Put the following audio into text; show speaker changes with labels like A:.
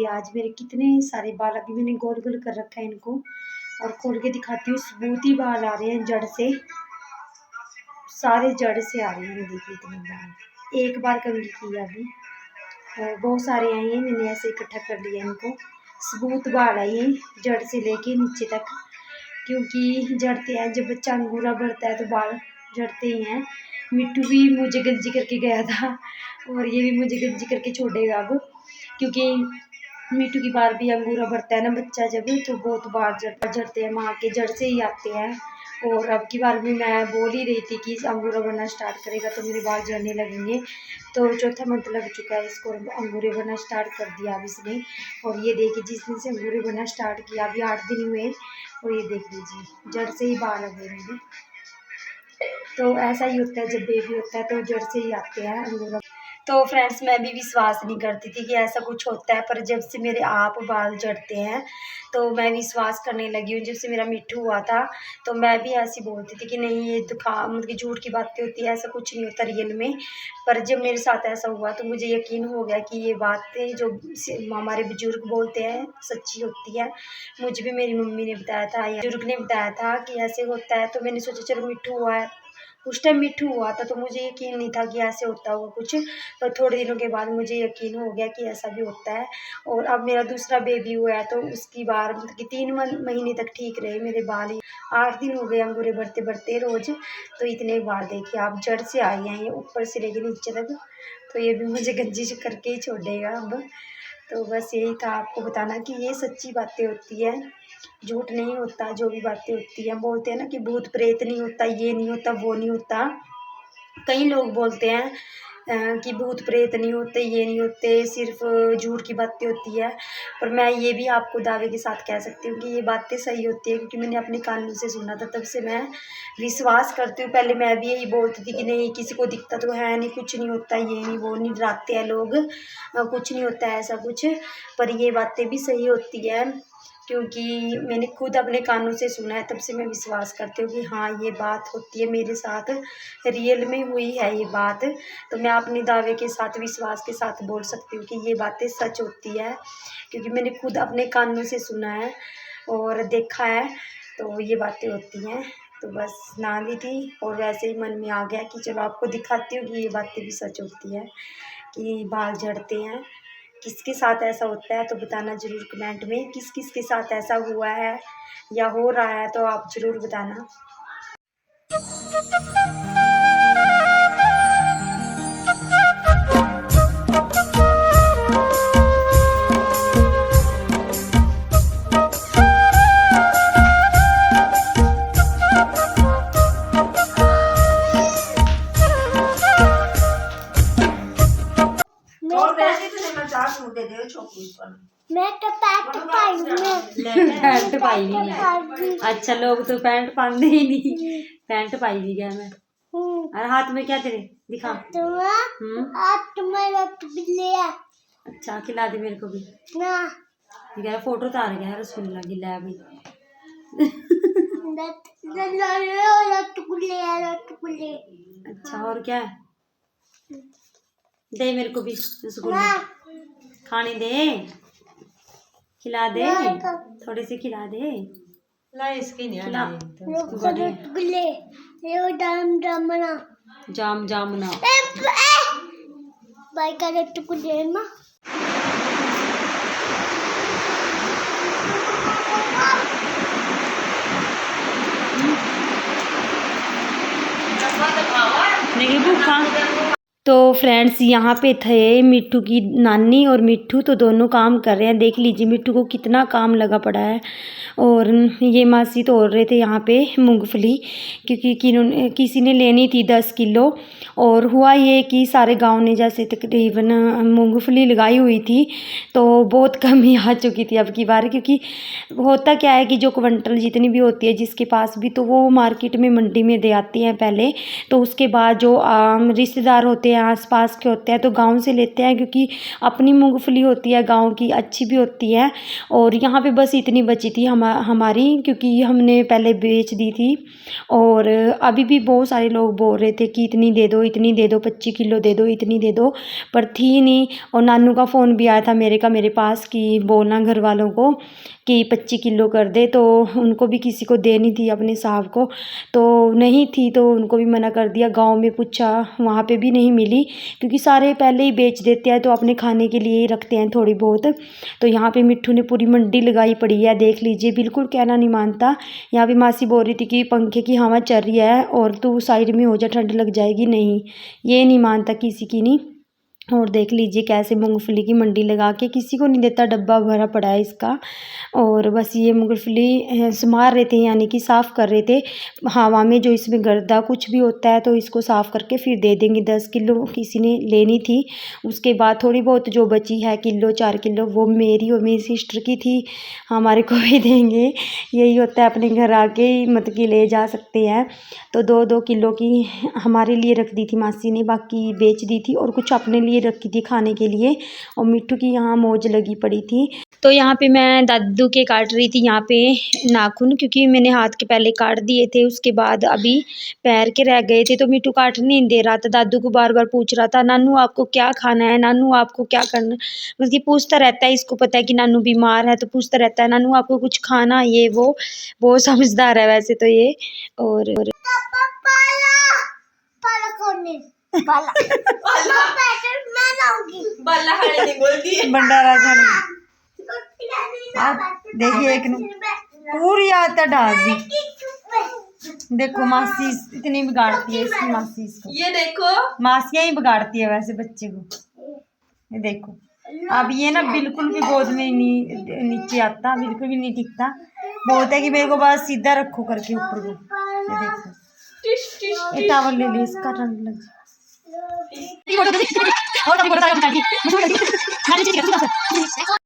A: आज मेरे कितने सारे बाल, अभी मैंने गोल गोल कर रखा है इनको, और खोल के दिखाती हूँ। स्मूथ ही बाल आ रहे हैं, जड़ से सारे जड़ से आ रहे हैं। देखिए इतने बाल, एक बार कंघी किया अभी, और बहुत सारे आए हैं, मैंने ऐसे इकट्ठा कर लिया इनको। स्मूथ बाल है ये, जड़ से लेके नीचे तक, क्योंकि जड़ते हैं जब बच्चा अंगूरा बढ़ता है तो बाल जड़ते ही हैं। मिट्टू भी मुझे गंजी करके गया था, और ये भी मुझे गंजी करके छोड़ेगा अब, क्योंकि मिट्टू की बाल भी अंगूरा बढ़ता है ना बच्चा जब, तो बहुत बाल झड़ते हैं, माँ के जड़ से ही आते हैं। और अब की बार भी मैं बोल ही रही थी कि अंगूरा बढ़ना स्टार्ट करेगा तो मेरे बाल झड़ने लगेंगे। तो चौथा मंथ लग चुका है इसको, अंगूरे बढ़ना स्टार्ट कर दिया अब इसने। और ये देखिए जिस दिन से अंगूरे बढ़ना स्टार्ट किया अभी 8 दिन हुए, और ये देख लीजिए जड़ से ही बाल आ गए मेरे। तो ऐसा ही होता है, जब बेबी होता है तो जड़ से ही आते हैं अंगूरा। तो फ्रेंड्स मैं भी विश्वास नहीं करती थी कि ऐसा कुछ होता है, पर जब से मेरे आप बाल झड़ते हैं तो मैं विश्वास करने लगी हूँ। जब से मेरा मिट्ठू हुआ था तो मैं भी ऐसी बोलती थी कि नहीं ये मतलब झूठ की बातें होती है, ऐसा कुछ नहीं होता रियल में। पर जब मेरे साथ ऐसा हुआ तो मुझे यकीन हो गया कि ये बातें जो हमारे बुजुर्ग बोलते हैं सच्ची होती है। मुझे भी मेरी मम्मी ने बताया था, या बुजुर्ग ने बताया था कि ऐसे होता है, तो मैंने सोचा चलो मिट्ठू हुआ है, उस टाइम मिट्ठू हुआ था तो मुझे यकीन नहीं था कि ऐसे होता होगा कुछ, पर थोड़े दिनों के बाद मुझे यकीन हो गया कि ऐसा भी होता है। और अब मेरा दूसरा बेबी हुआ है तो उसकी बाल मतलब कि 3 महीने तक ठीक रहे मेरे बाल। 8 दिन हो गए अंगूरे बढ़ते बढ़ते रोज, तो इतने बाल देखिए आप जड़ से आए हैं, ये ऊपर से लेके नीचे तक। तो ये भी मुझे गंजी करके ही छोड़ेगा अब। तो बस यही था आपको बताना कि ये सच्ची बातें होती है, झूठ नहीं होता। जो भी बातें होती हैं, बोलते हैं ना कि भूत प्रेत नहीं होता, ये नहीं होता, वो नहीं होता। कई लोग बोलते हैं कि भूत प्रेत नहीं होते, ये नहीं होते, सिर्फ झूठ की बातें होती है। पर मैं ये भी आपको दावे के साथ कह सकती हूँ कि ये बातें सही होती है, क्योंकि मैंने अपने कानों से सुना था, तब से मैं विश्वास करती हूँ। पहले मैं भी यही बोलती थी कि नहीं किसी को दिखता तो है नहीं, कुछ नहीं होता, ये नहीं वो नहीं, डराते हैं लोग, कुछ नहीं होता ऐसा कुछ। पर ये बातें भी सही होती है, क्योंकि मैंने खुद अपने कानों से सुना है, तब से मैं विश्वास करती हूँ कि हाँ ये बात होती है, मेरे साथ रियल में हुई है ये बात। तो मैं अपने दावे के साथ विश्वास के साथ बोल सकती हूँ कि ये बातें सच होती है, क्योंकि मैंने खुद अपने कानों से सुना है और देखा है। तो ये बातें होती हैं। तो बस ना ली थी और वैसे ही मन में आ गया कि चलो आपको दिखाती हूँ कि ये बातें भी सच होती है, कि बाल झड़ते हैं। किसके साथ ऐसा होता है तो बताना ज़रूर कमेंट में, किस किस के साथ ऐसा हुआ है या हो रहा है, तो आप ज़रूर बताना।
B: मैं तो पैंट
A: पाई नहीं है। अच्छा लोग तो पैंट पहनते ही नहीं, पैंट पाई भी गया मैं। और हाथ में क्या तेरे दिखा? अच्छा खिला दे मेरे को भी ना। फोटो तार गया रसगुल्ला की लै भाई। अच्छा और क्या दे मेरे को भी रसगुल्ला खाने दे, खिला दे, थोड़ी सी खिला दे। जाम जामुना
B: भाई का रसगुल्ले ना
A: नहीं भूखा। तो फ्रेंड्स यहाँ पे थे मिट्टू की नानी और मिट्टू, तो दोनों काम कर रहे हैं। देख लीजिए मिट्टू को कितना काम लगा पड़ा है। और ये मासी तोड़ रहे थे यहाँ पे मूंगफली, क्योंकि किसी ने लेनी थी 10 किलो। और हुआ ये कि सारे गांव ने जैसे तकरीबन मूंगफली लगाई हुई थी, तो बहुत कमी आ चुकी थी अब की बार। क्योंकि होता क्या है कि जो क्विंटल जितनी भी होती है जिसके पास भी, तो वो मार्केट में मंडी में दे आती हैं पहले। तो उसके बाद जो रिश्तेदार होते हैं हैं, आसपास के होते हैं, तो गांव से लेते हैं क्योंकि अपनी मूंगफली होती है गांव की, अच्छी भी होती है। और यहाँ पे बस इतनी बची थी हमारी, क्योंकि हमने पहले बेच दी थी। और अभी भी बहुत सारे लोग बोल रहे थे कि इतनी दे दो, इतनी दे दो, 25 किलो दे दो, इतनी दे दो, पर थी नहीं। और नानू का फ़ोन भी आया था मेरे पास कि बोलना घर वालों को कि 25 किलो कर दे, तो उनको भी किसी को देनी थी अपने साहब को, तो नहीं थी, तो उनको भी मना कर दिया। गांव में पूछा, वहाँ पे भी नहीं मिली, क्योंकि सारे पहले ही बेच देते हैं, तो अपने खाने के लिए ही रखते हैं थोड़ी बहुत। तो यहाँ पे मिट्ठू ने पूरी मंडी लगाई पड़ी है, देख लीजिए, बिल्कुल कहना नहीं मानता। यहाँ पे मासी बोल रही थी कि पंखे की हवा चल रही है और तू साइड में हो जा, ठंड लग जाएगी, नहीं, ये नहीं मानता किसी की नहीं। और देख लीजिए कैसे मूंगफली की मंडी लगा के, किसी को नहीं देता, डब्बा भरा पड़ा है इसका। और बस ये मूंगफली संभाल रहे थे, यानी कि साफ़ कर रहे थे हवा में, जो इसमें गर्दा कुछ भी होता है, तो इसको साफ़ करके फिर दे देंगे। 10 किलो किसी ने लेनी थी, उसके बाद थोड़ी बहुत जो बची है, किलो 4 किलो, वो मेरी और मेरी सिस्टर की थी, हमारे को भी देंगे। यही होता है, अपने घर आके ही मतलब कि ले जा सकते हैं। तो 2-2 किलो की हमारे लिए रख दी थी मासी ने, बाकी बेच दी थी, और कुछ अपने लिए रखी थी खाने के लिए। और मिट्ठू की यहाँ मौज लगी पड़ी थी। तो यहाँ पे मैं दादू के काट रही थी यहाँ पे नाखून, क्योंकि मैंने हाथ के पहले काट दिए थे, उसके बाद अभी पैर के रह गए थे, तो मिट्ठू काट नहीं दे रहा था, दादू को बार बार पूछ रहा था, नानू आपको क्या खाना है, नानू आपको क्या करना है, मतलब कि पूछता रहता है। इसको पता है कि नानू बीमार है, तो पूछता रहता है, नानू आपको कुछ खाना, ये वो। बहुत समझदार है वैसे तो ये। और भंडारा खाने देखिए, एक पूरी आदत डाल दी। देखो मासी इतनी बिगाड़ती है इसकी मासी इसको, ये देखो मासियाँ ही बिगाड़ती है वैसे बच्चे को। ये देखो, अब ये ना बिल्कुल भी गोद में नीचे आता, बिल्कुल भी नहीं टिकता, बोलता है कि मेरे को बस सीधा रखो करके ऊपर को। ये देखो, ये टावल ले ली, इसका ठंड लग